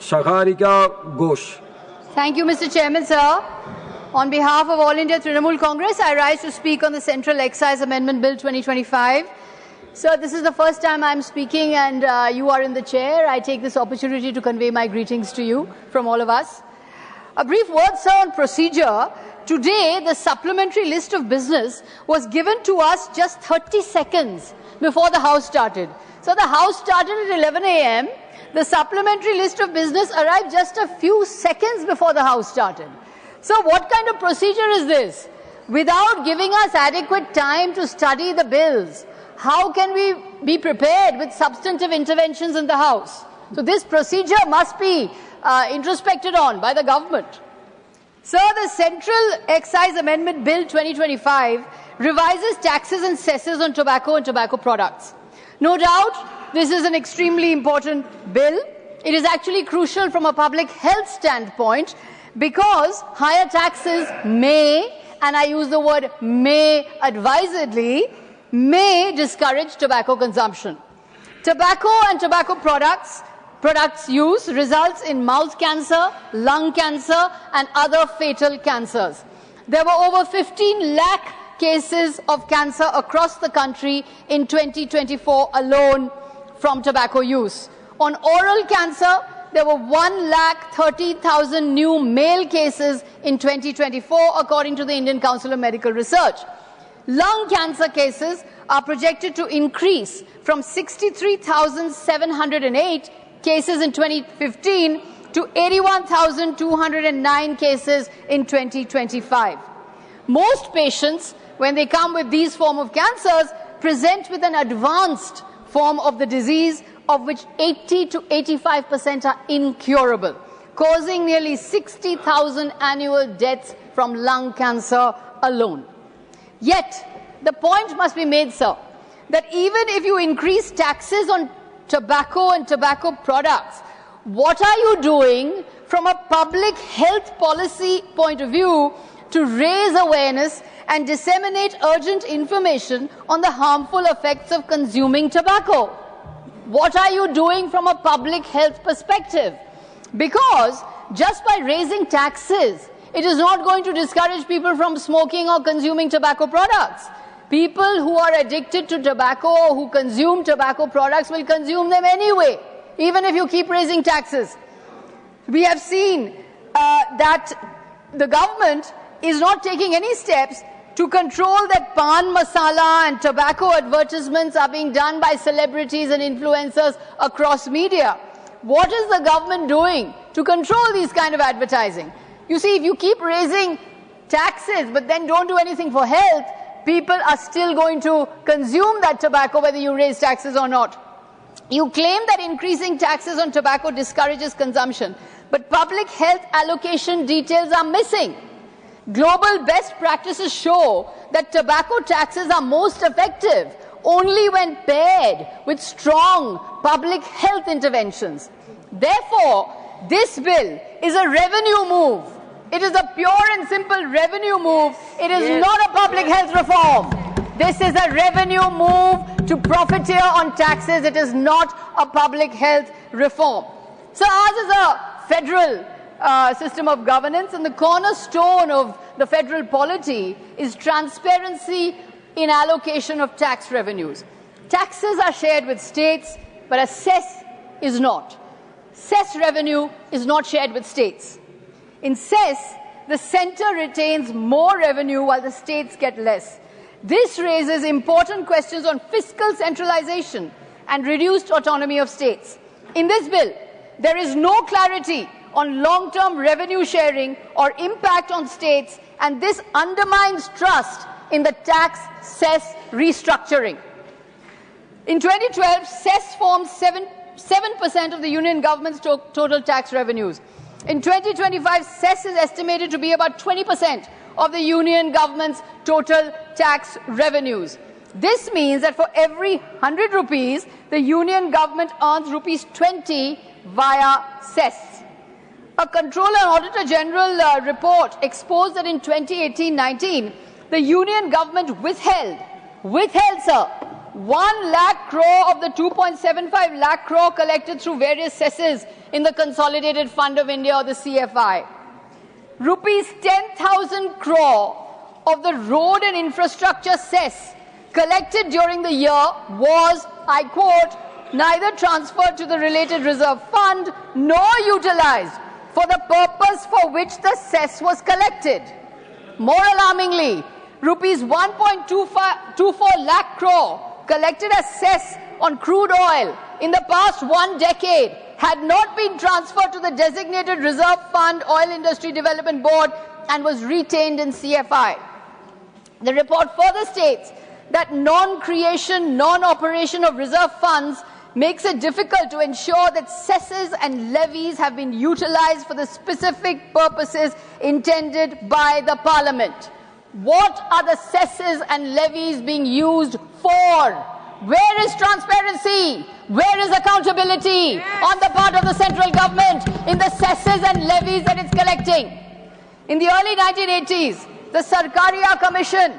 Sagarika Ghose. Thank you, Mr. Chairman, sir. On behalf of All India Trinamool Congress, I rise to speak on the Central Excise Amendment Bill 2025. Sir, this is the first time I'm speaking and you are in the chair. I take this opportunity to convey my greetings to you from all of us. A brief word, sir, on procedure. Today, the supplementary list of business was given to us just 30 seconds before the House started. So the House started at 11 a.m. The supplementary list of business arrived just a few seconds before the House started. So what kind of procedure is this? Without giving us adequate time to study the bills, how can we be prepared with substantive interventions in the House? So this procedure must be introspected on by the government. Sir, the Central Excise Amendment Bill 2025 revises taxes and cesses on tobacco and tobacco products. No doubt, this is an extremely important bill. It is actually crucial from a public health standpoint because higher taxes may, and I use the word may advisedly, may discourage tobacco consumption. Tobacco and tobacco products use results in mouth cancer, lung cancer, and other fatal cancers. There were over 15 lakh cases of cancer across the country in 2024 alone from tobacco use. On oral cancer, there were 1,30,000 new male cases in 2024, according to the Indian Council of Medical Research. Lung cancer cases are projected to increase from 63,708 cases in 2015 to 81,209 cases in 2025. Most patients, when they come with these forms of cancers, present with an advanced form of the disease, of which 80 to 85% are incurable, causing nearly 60,000 annual deaths from lung cancer alone. Yet, the point must be made, sir, that even if you increase taxes on tobacco and tobacco products, what are you doing from a public health policy point of view to raise awareness and disseminate urgent information on the harmful effects of consuming tobacco? What are you doing from a public health perspective? Because just by raising taxes, it is not going to discourage people from smoking or consuming tobacco products. People who are addicted to tobacco or who consume tobacco products will consume them anyway, even if you keep raising taxes. We have seen that the government is not taking any steps to control that pan masala and tobacco advertisements are being done by celebrities and influencers across media. What is the government doing to control these kind of advertising? You see, if you keep raising taxes but then don't do anything for health, people are still going to consume that tobacco whether you raise taxes or not. You claim that increasing taxes on tobacco discourages consumption, but public health allocation details are missing. Global best practices show that tobacco taxes are most effective only when paired with strong public health interventions. Therefore, this bill is a revenue move. It is a pure and simple revenue move. It is not a public health reform. This is a revenue move to profiteer on taxes. It is not a public health reform. So ours is a federal system of governance, and the cornerstone of the federal polity is transparency in allocation of tax revenues. Taxes are shared with states, but a cess is not. Cess revenue is not shared with states. In cess, the centre retains more revenue while the states get less. This raises important questions on fiscal centralization and reduced autonomy of states. In this bill, there is no clarity on long-term revenue sharing or impact on states, and this undermines trust in the tax cess restructuring. In 2012, cess formed 7% of the union government's total tax revenues. In 2025, cess is estimated to be about 20% of the union government's total tax revenues. This means that for every 100 rupees, the union government earns rupees 20 via cess. A Controller and Auditor General report exposed that in 2018-19, the union government withheld, sir, 1 lakh crore of the 2.75 lakh crore collected through various cesses in the Consolidated Fund of India, or the CFI. Rupees 10,000 crore of the road and infrastructure cess collected during the year was, I quote, neither transferred to the related reserve fund nor utilized for the purpose for which the cess was collected. More alarmingly, rupees 1.24 lakh crore collected as cess on crude oil in the past 1 decade had not been transferred to the designated reserve fund Oil Industry Development Board and was retained in CFI. The report further states that non-creation, non-operation of reserve funds makes it difficult to ensure that cesses and levies have been utilized for the specific purposes intended by the Parliament. What are the cesses and levies being used for? Where is transparency? Where is accountability on the part of the central government in the cesses and levies that it's collecting? In the early 1980s, the Sagarika Commission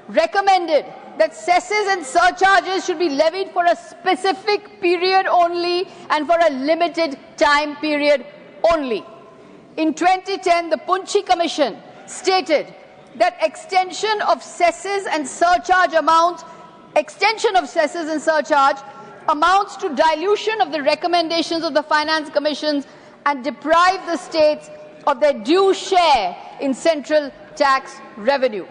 recommended that cesses and surcharges should be levied for a specific period only and for a limited time period only. In 2010, the Punchi Commission stated that extension of cesses and surcharge amounts to dilution of the recommendations of the Finance Commissions and deprive the states of their due share in central tax revenue.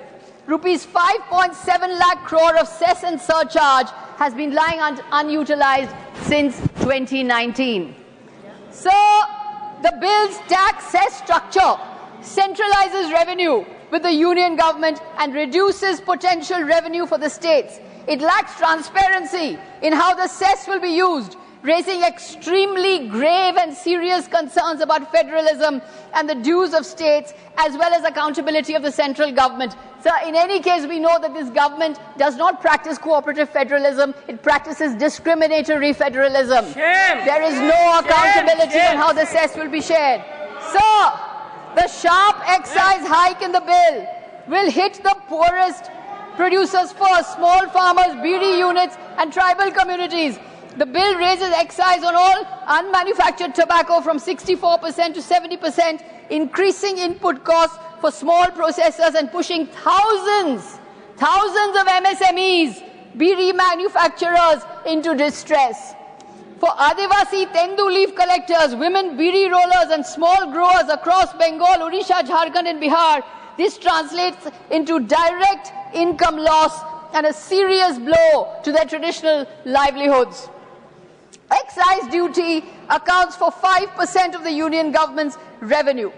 Rupees 5.7 lakh crore of cess and surcharge has been lying unutilized since 2019. So, the bill's tax cess structure centralizes revenue with the union government and reduces potential revenue for the states. It lacks transparency in how the cess will be used, raising extremely grave and serious concerns about federalism and the dues of states, as well as accountability of the central government. So, in any case, we know that this government does not practice cooperative federalism. It practices discriminatory federalism. There is no accountability on how the cess will be shared. So, the sharp excise hike in the bill will hit the poorest producers first, small farmers, BD units and tribal communities. The bill raises excise on all unmanufactured tobacco from 64% to 70%, increasing input costs for small processors and pushing thousands of MSMEs, BD manufacturers into distress. For Adivasi Tendu leaf collectors, women BD rollers and small growers across Bengal, Odisha, Jharkhand and Bihar, this translates into direct income loss and a serious blow to their traditional livelihoods. Excise duty accounts for 5% of the union government's revenue.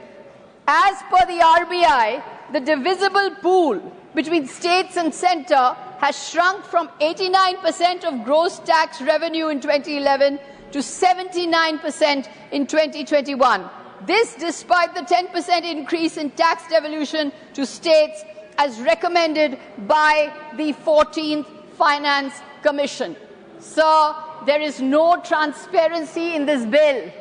As per the RBI, the divisible pool between states and centre has shrunk from 89% of gross tax revenue in 2011 to 79% in 2021. This despite the 10% increase in tax devolution to states as recommended by the 14th Finance Commission. So, there is no transparency in this bill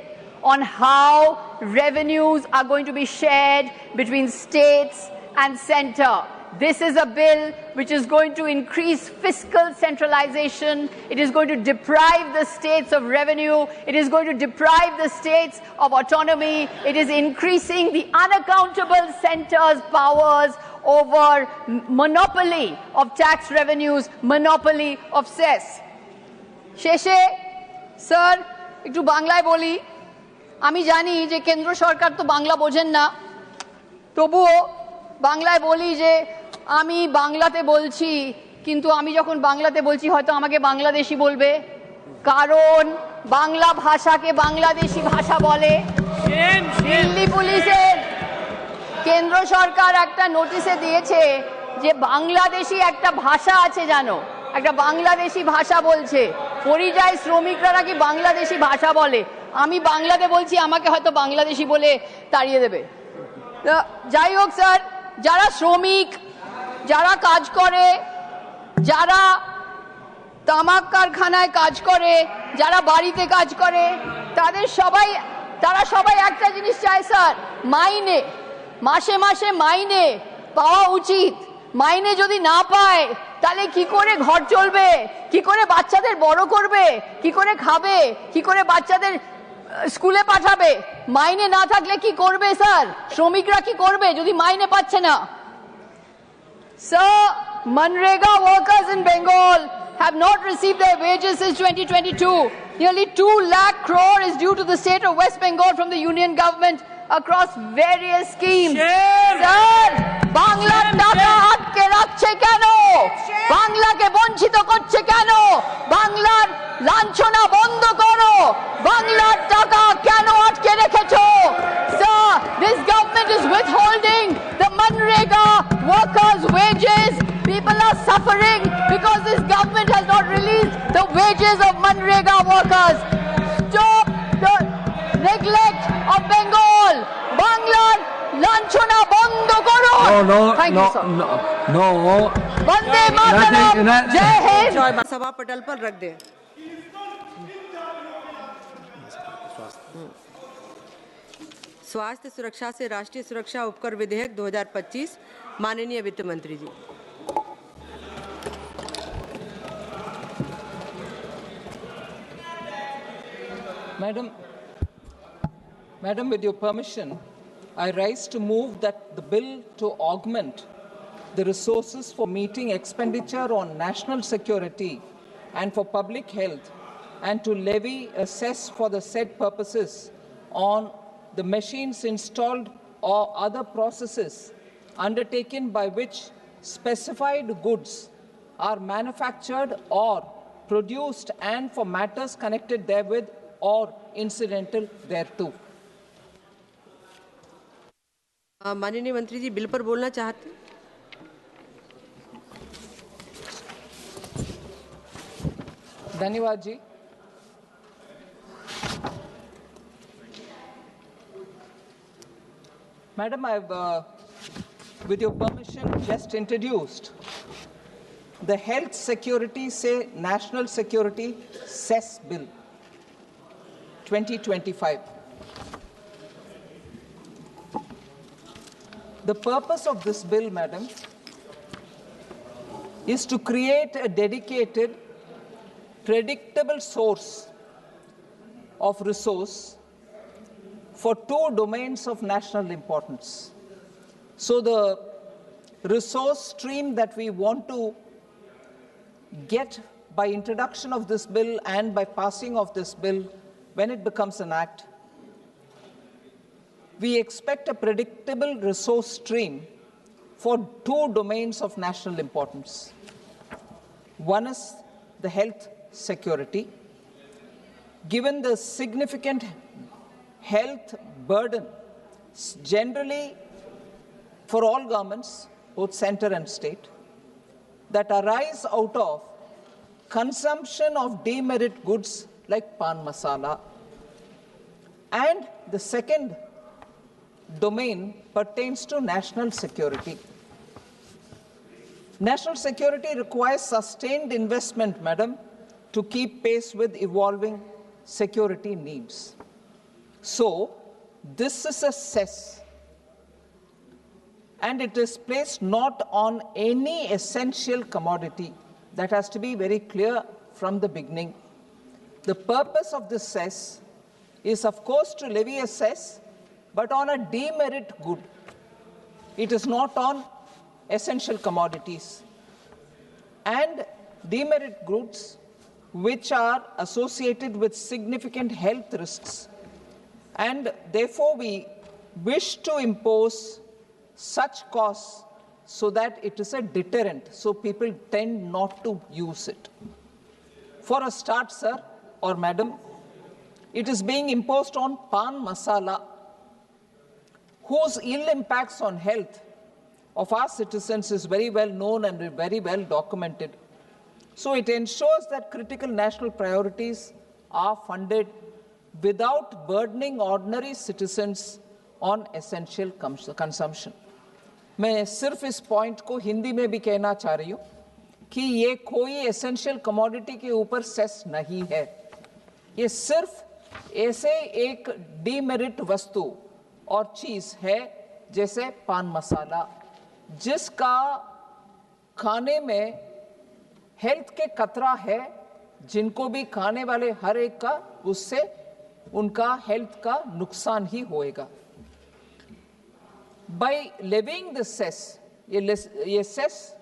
on how revenues are going to be shared between states and centre. This is a bill which is going to increase fiscal centralization. It is going to deprive the states of revenue. It is going to deprive the states of autonomy. It is increasing the unaccountable centre's powers over monopoly of tax revenues, monopoly of cess. শেষে sir একটু বাংলায় বলি আমি জানি যে কেন্দ্র সরকার তো বাংলা বোঝেন না তবুও বাংলায় বলি যে আমি বাংলাতে বলছি কিন্তু আমি যখন বাংলাতে বলছি হয়তো আমাকে বাংলাদেশি বলবে কারণ বাংলা ভাষাকে বাংলাদেশি ভাষা বলে দিল্লি পুলিশের কেন্দ্র সরকার একটা নোটিশে দিয়েছে যে বাংলাদেশি একটা ভাষা আছে জানো একটা বাংলাদেশি ভাষা বলছে পরিযায়ী শ্রমিকরা নাকি বাংলাদেশি ভাষা বলে আমি বাংলাতে বলছি আমাকে হয়তো বাংলাদেশি বলে তাড়িয়ে দেবে যাই হোক স্যার যারা শ্রমিক যারা কাজ করে যারা তামাক কারখানায় কাজ করে যারা বাড়িতে কাজ করে তারা সবাই একটা জিনিস চায় স্যার মাইনে মাসে মাসে মাইনে পাওয়া উচিত মাইনে যদি না পায় তাহলে কি করে ঘর চলবে, কি করে বাচ্চাদের বড় করবে, কি করে খাবে, কি করে বাচ্চাদের স্কুলে পাঠাবে? মাইনে না থাকলে কি করবে স্যার? শ্রমিকরা কি করবে যদি মাইনে পাচ্ছে না? Sir, Manrega workers in Bengal have not received their wages since 2022. Nearly 2 lakh crore is due to the state of West Bengal from the union government across various schemes. Sir, Bangla taka atke rakhche keno? Bangla ke bonchito korche keno? Banglar lanchona bondo koro? Banglar taka keno atke rekhecho? Sir, this government is withholding the Manrega workers' wages. People are suffering because this government has not released the wages of Manrega workers. Stop the neglect of Bengal. Banglar lanchona bondo koro. No. Thank you, sir. No. Vande Mataram. Jai Hind. सभा पटल पर रख दे। स्वास्थ्य सुरक्षा से राष्ट्रीय सुरक्षा उपकर विधेयक 2025 माननीय वित्त मंत्री जी। Madam, with your permission, I rise to move that the bill to augment the resources for meeting expenditure on national security and for public health and to levy a cess for the said purposes on the machines installed or other processes undertaken by which specified goods are manufactured or produced and for matters connected therewith or incidental thereto. माननीय मंत्री जी bill पर बोलना चाहते हैं? धन्यवाद जी। Madam, I've, with your permission, just introduced the Health Security, say National Security Cess Bill 2025. The purpose of this bill, Madam, is to create a dedicated, predictable source of resource for 2 domains of national importance. So the resource stream that we want to get by introduction of this bill and by passing of this bill, when it becomes an act, we expect a predictable resource stream for 2 domains of national importance. One is the health security. Given the significant health burden generally for all governments, both center and state, that arise out of consumption of demerit goods like pan masala. And the second domain pertains to national security. National security requires sustained investment, Madam, to keep pace with evolving security needs. So, this is a cess, and it is placed not on any essential commodity. That has to be very clear from the beginning. The purpose of this cess is, of course, to levy a cess, but on a demerit good. It is not on essential commodities. And demerit goods which are associated with significant health risks. And therefore, we wish to impose such costs so that it is a deterrent, so people tend not to use it. For a start, sir or madam, it is being imposed on pan masala, whose ill impacts on health of our citizens is very well known and very well documented. So it ensures that critical national priorities are funded without burdening ordinary citizens on essential consumption. मैं सिर्फ इस point को हिंदी में भी कहना चाह रही हूँ कि ये कोई एसेंशियल कमोडिटी के ऊपर सेस नहीं है। ये सिर्फ ऐसे एक डीमेरिट वस्तु और चीज है जैसे पान मसाला, जिसका खाने में हेल्थ के खतरा है, जिनको भी खाने वाले हर एक का उससे उनका हेल्थ का नुकसान ही होएगा। बाय लेविंग द सेस, ये सेस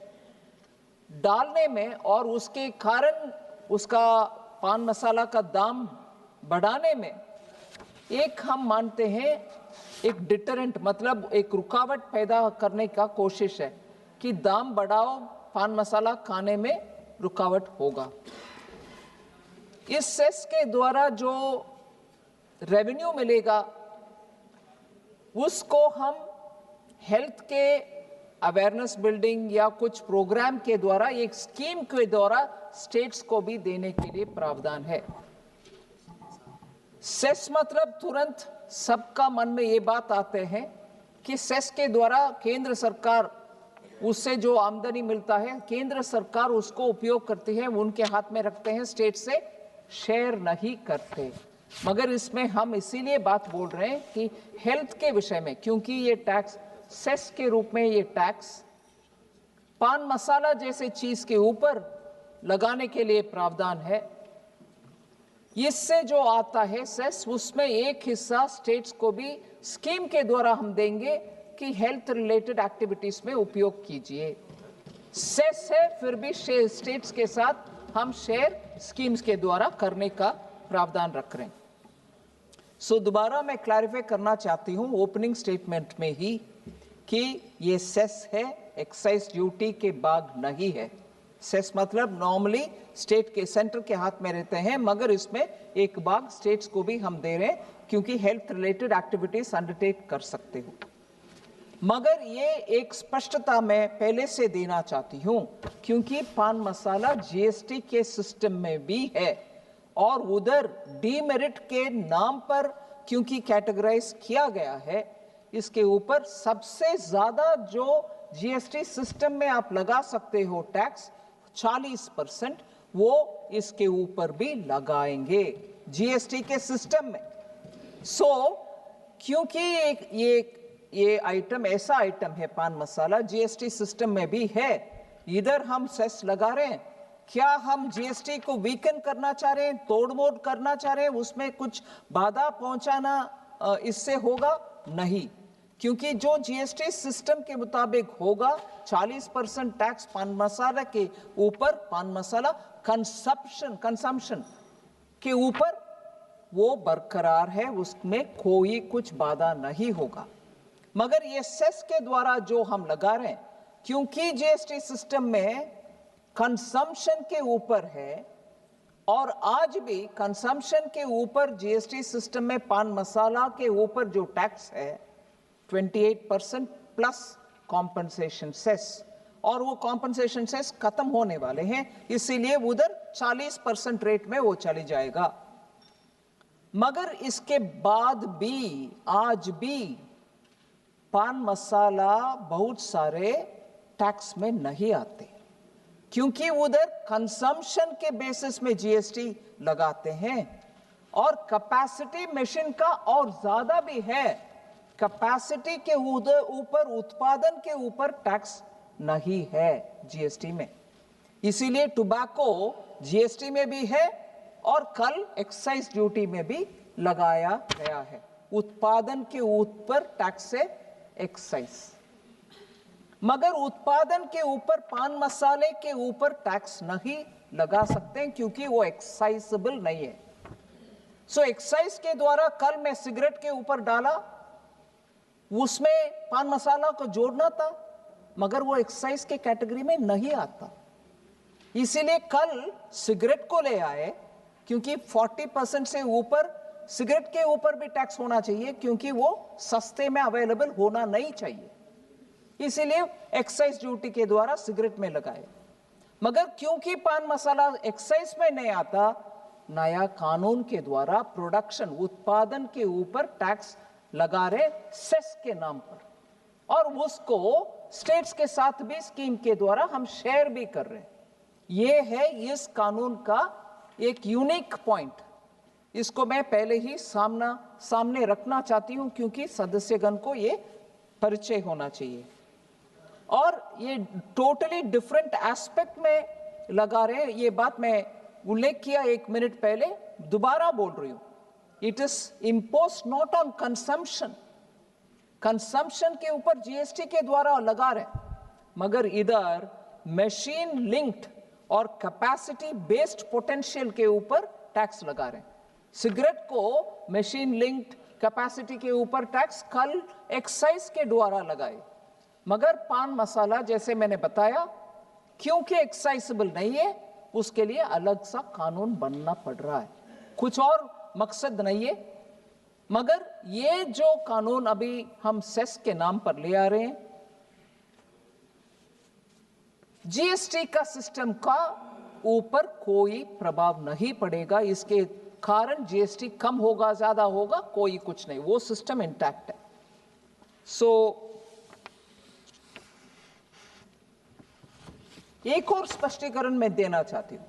डालने में और उसके कारण उसका पान मसाला का दाम बढ़ाने में एक हम मानते हैं एक डिटरेंट, मतलब एक रुकावट पैदा करने का कोशिश है कि दाम बढ़ाओ, पान मसाला खाने में रुकावट होगा। इस सेस के द्वारा जो रेवेन्यू मिलेगा उसको हम हेल्थ के अवेयरनेस बिल्डिंग या कुछ प्रोग्राम के द्वारा, एक स्कीम के द्वारा स्टेट्स को भी देने के लिए प्रावधान है। सेस मतलब तुरंत सबका मन में ये बात आते हैं कि सेस के द्वारा केंद्र सरकार, उससे जो आमदनी मिलता है केंद्र सरकार उसको उपयोग करती है, उनके हाथ में रखते हैं, स्टेट से शेयर नहीं करते। मगर इसमें हम इसीलिए बात बोल रहे हैं कि हेल्थ के विषय में, क्योंकि ये टैक्स सेस के रूप में ये टैक्स पान मसाला जैसे चीज के ऊपर लगाने के लिए प्रावधान है। इससे जो आता है सेस, उसमें एक हिस्सा स्टेट्स को भी स्कीम के द्वारा हम देंगे कि हेल्थ रिलेटेड एक्टिविटीज में उपयोग कीजिए। सेस है, फिर भी स्टेट्स के साथ हम शेयर स्कीम्स के द्वारा करने का प्रावधान रख रहे हैं। सो दोबारा मैं क्लैरिफाई करना चाहती हूं ओपनिंग स्टेटमेंट में ही कि ये सेस है, एक्साइज ड्यूटी के भाग नहीं है। सेस मतलब नॉर्मली स्टेट के सेंटर के हाथ में रहते हैं, मगर इसमें एक भाग स्टेट्स को भी हम दे रहे हैं क्योंकि हेल्थ रिलेटेड एक्टिविटीज अंडरटेक कर सकते हो। मगर ये एक स्पष्टता मैं पहले से देना चाहती हूं क्योंकि पान मसाला जीएसटी के सिस्टम में भी है और उधर डीमेरिट के नाम पर क्योंकि कैटेगराइज किया गया है, इसके ऊपर सबसे ज्यादा जो जीएसटी सिस्टम में आप लगा सकते हो टैक्स 40%, वो इसके ऊपर भी लगाएंगे जीएसटी के सिस्टम में। सो क्योंकि ये आइटम ऐसा आइटम है, पान मसाला जीएसटी सिस्टम में भी है, इधर हम सेस लगा रहे हैं। क्या हम जीएसटी को वीकन करना चाह रहे हैं, तोड़मोड़ करना चाह रहे हैं, उसमें कुछ बाधा पहुंचाना इससे होगा? नहीं, क्योंकि जो जीएसटी सिस्टम के मुताबिक होगा 40% टैक्स पान मसाला के ऊपर, पान मसाला कंजम्पशन के ऊपर वो बरकरार है, उसमें कोई कुछ बाधा नहीं होगा। मगर ये सेस के द्वारा जो हम लगा रहे हैं, क्योंकि जीएसटी सिस्टम में कंजम्पशन के ऊपर है और आज भी कंजम्पशन के ऊपर जीएसटी सिस्टम में पान मसाला के ऊपर जो टैक्स है 28% प्लस कॉम्पनसेशन सेस, और वो कॉम्पनसेशन सेस खत्म होने वाले हैं, इसीलिए उधर 40% रेट में वो चली जाएगा। मगर इसके बाद भी आज भी पान मसाला बहुत सारे टैक्स में नहीं आते क्योंकि उधर कंजम्पशन के बेसिस में जीएसटी लगाते हैं और कैपेसिटी मशीन का और ज्यादा भी है, कैपेसिटी के ऊपर, उत्पादन के ऊपर टैक्स नहीं है जीएसटी में। इसीलिए टोबैको जीएसटी में भी है और कल एक्साइज ड्यूटी में भी लगाया गया है। उत्पादन के ऊपर टैक्स है एक्साइज, मगर उत्पादन के ऊपर पान मसाले के ऊपर टैक्स नहीं लगा सकते क्योंकि वो एक्साइजेबल नहीं है। सो एक्साइज के द्वारा कल मैं सिगरेट के ऊपर डाला, उसमें पान मसाला को जोड़ना था, मगर वो एक्साइज के कैटेगरी में नहीं आता, इसीलिए कल सिगरेट को ले आए क्योंकि 40% से ऊपर सिगरेट के ऊपर भी टैक्स होना चाहिए क्योंकि वो सस्ते में अवेलेबल होना नहीं चाहिए, इसीलिए एक्साइज ड्यूटी के द्वारा सिगरेट में लगाए। मगर क्योंकि पान मसाला एक्साइज में नहीं आता, नया कानून के द्वारा प्रोडक्शन, उत्पादन के ऊपर टैक्स लगा रहे सेस के नाम पर, और उसको स्टेट्स के साथ भी स्कीम के द्वारा हम शेयर भी कर रहे हैं। ये है इस कानून का एक यूनिक पॉइंट, इसको मैं पहले ही सामने रखना चाहती हूं क्योंकि सदस्यगण को ये परिचय होना चाहिए। और ये टोटली डिफरेंट एस्पेक्ट में लगा रहे हैं। ये बात मैं उल्लेख किया 1 मिनट पहले, दोबारा बोल रही हूं। It is impose not on consumption, consumption के ऊपर जीएसटी के द्वारा लगा रहे हैं, मगर इधर मशीन लिंक्ड और कैपेसिटी बेस्ड पोटेंशियल के ऊपर टैक्स लगा रहे हैं। सिगरेट को मशीन लिंक्ड कैपेसिटी के ऊपर टैक्स कल एक्साइज के द्वारा लगाए, मगर पान मसाला जैसे मैंने बताया क्योंकि एक्साइजेबल नहीं है उसके लिए अलग सा कानून बनना पड़ रहा है। कुछ और मकसद नहीं है, मगर ये जो कानून अभी हम सेस के नाम पर ले आ रहे हैं, जीएसटी का सिस्टम का ऊपर कोई प्रभाव नहीं पड़ेगा। इसके कारण जीएसटी कम होगा ज्यादा होगा कोई कुछ नहीं, वो सिस्टम इंटैक्ट है। सो एक और स्पष्टीकरण मैं देना चाहती हूं,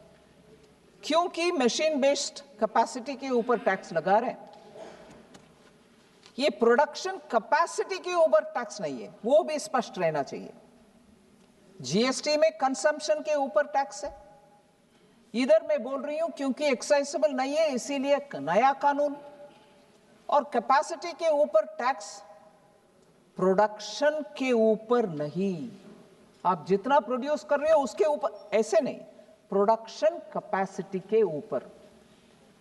क्योंकि मशीन बेस्ड कैपेसिटी के ऊपर टैक्स लगा रहे हैं, ये प्रोडक्शन कैपेसिटी के ऊपर टैक्स नहीं है, वो भी स्पष्ट रहना चाहिए। जीएसटी में कंजम्पशन के ऊपर टैक्स है, इधर मैं बोल रही हूं क्योंकि एक्साइजेबल नहीं है इसीलिए नया कानून, और कैपेसिटी के ऊपर टैक्स प्रोडक्शन के ऊपर नहीं। आप जितना प्रोड्यूस कर रहे हो उसके ऊपर, ऐसे नहीं, प्रोडक्शन कैपेसिटी के ऊपर।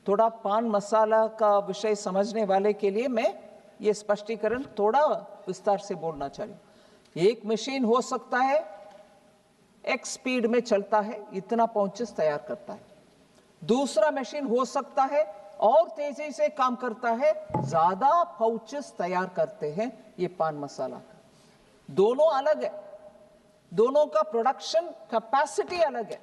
थोड़ा पान मसाला का विषय समझने वाले के लिए मैं ये स्पष्टीकरण थोड़ा विस्तार से बोलना चाह रही हूं। एक मशीन हो सकता है एक्स स्पीड में चलता है, इतना पाउचेस तैयार करता है। दूसरा मशीन हो सकता है और तेजी से काम करता है, ज्यादा पाउचेस तैयार करते हैं। ये पान मसाला का दोनों अलग है, दोनों का प्रोडक्शन कैपेसिटी अलग है।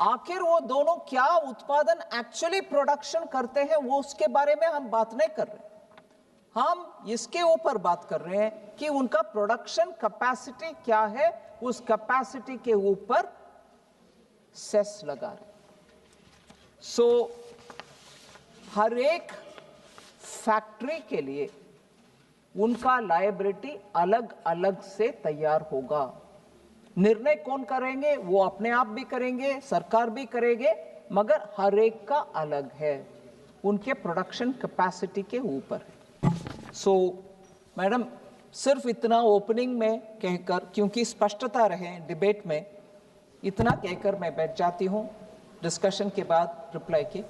आखिर वो दोनों क्या उत्पादन एक्चुअली प्रोडक्शन करते हैं वो उसके बारे में हम बात नहीं कर रहे, हम इसके ऊपर बात कर रहे हैं कि उनका प्रोडक्शन कैपेसिटी क्या है, उस कैपेसिटी के ऊपर सेस लगा रहे। सो हर एक फैक्ट्री के लिए उनका लायबिलिटी अलग अलग से तैयार होगा। निर्णय कौन करेंगे, वो अपने आप भी करेंगे, सरकार भी करेंगे, मगर हर एक का अलग है, उनके प्रोडक्शन कैपेसिटी के ऊपर। सो मैडम, सिर्फ इतना ओपनिंग में कहकर, क्योंकि स्पष्टता रहे डिबेट में, इतना कहकर मैं बैठ जाती हूं। डिस्कशन के बाद रिप्लाई के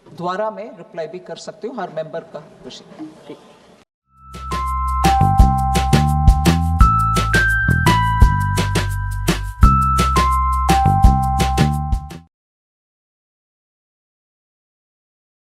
द्वारा मैं रिप्लाई भी कर सकती हूं हर मेंबर का विषय।